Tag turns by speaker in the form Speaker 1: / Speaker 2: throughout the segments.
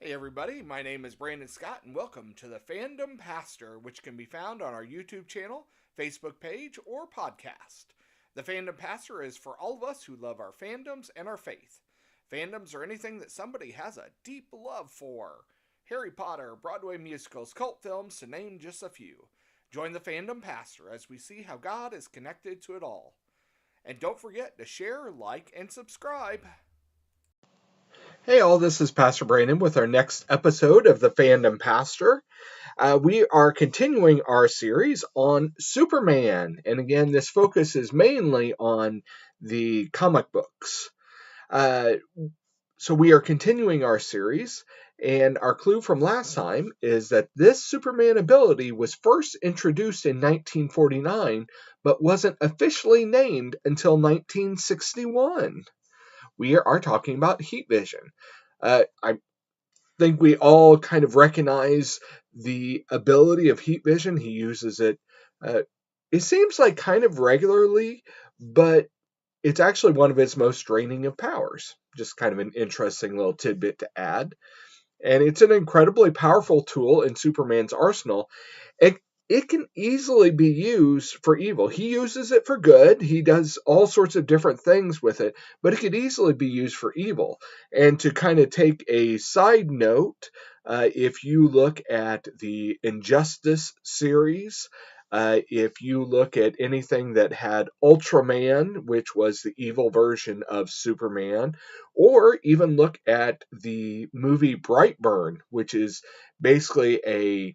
Speaker 1: Hey everybody, my name is Brandon Scott and welcome to the Fandom Pastor, which can be found on our YouTube channel, Facebook page, or podcast. The Fandom Pastor is for all of us who love our fandoms and our faith. Fandoms are anything that somebody has a deep love for. Harry Potter, Broadway musicals, cult films, to name just a few. Join the Fandom Pastor as we see how God is connected to it all. And don't forget to share, like, and subscribe.
Speaker 2: Hey, all, this is Pastor Brandon with our next episode of the Fandom Pastor. We are continuing our series on Superman. And again, this focus is mainly on the comic books. Uh, so we are continuing our series, and our clue from last time is that this Superman ability was first introduced in 1949, but wasn't officially named until 1961. We are talking about heat vision. I think we all kind of recognize the ability of heat vision. He uses it, uh, it seems like kind of regularly, but it's actually one of his most draining of powers. Just kind of an interesting little tidbit to add. And it's an incredibly powerful tool in Superman's arsenal. It, it can easily be used for evil. He uses it for good. He does all sorts of different things with it, but it could easily be used for evil. And to kind of take a side note, if you look at the Injustice series, if you look at anything that had Ultraman, which was the evil version of Superman, or even look at the movie Brightburn, which is basically a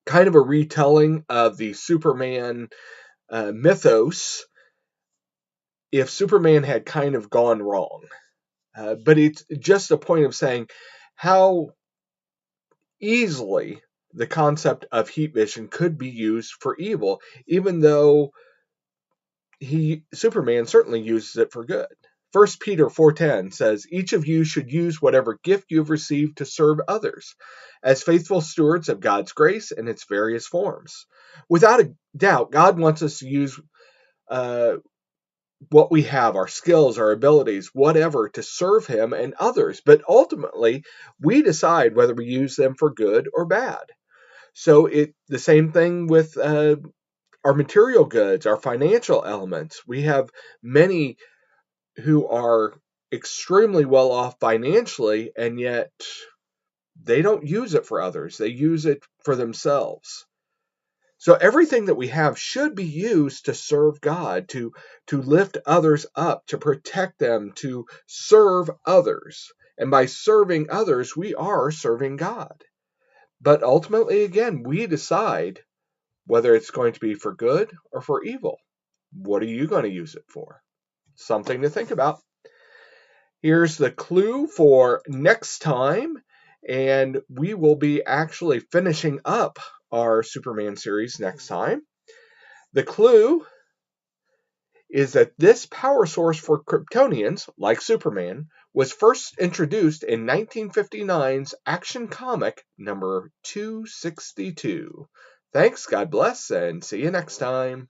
Speaker 2: kind of a retelling of the Superman mythos, if Superman had kind of gone wrong. But it's just a point of saying how easily the concept of heat vision could be used for evil, even though Superman certainly uses it for good. First Peter 4:10 says, "Each of you should use whatever gift you've received to serve others, as faithful stewards of God's grace in its various forms." Without a doubt, God wants us to use uh, what we have, our skills, our abilities, whatever, to serve Him and others. But ultimately, we decide whether we use them for good or bad. So the same thing with our material goods, our financial elements. We have many who are extremely well off financially, and yet they don't use it for others. They use it for themselves. So everything that we have should be used to serve God, to lift others up, to protect them, to serve others. And by serving others, we are serving God. But ultimately, again, we decide whether it's going to be for good or for evil. What are you going to use it for? Something to think about. Here's the clue for next time, and we will be actually finishing up our Superman series next time. The clue is that this power source for Kryptonians, like Superman, was first introduced in 1959's Action Comic number 262. Thanks, God bless, and see you next time.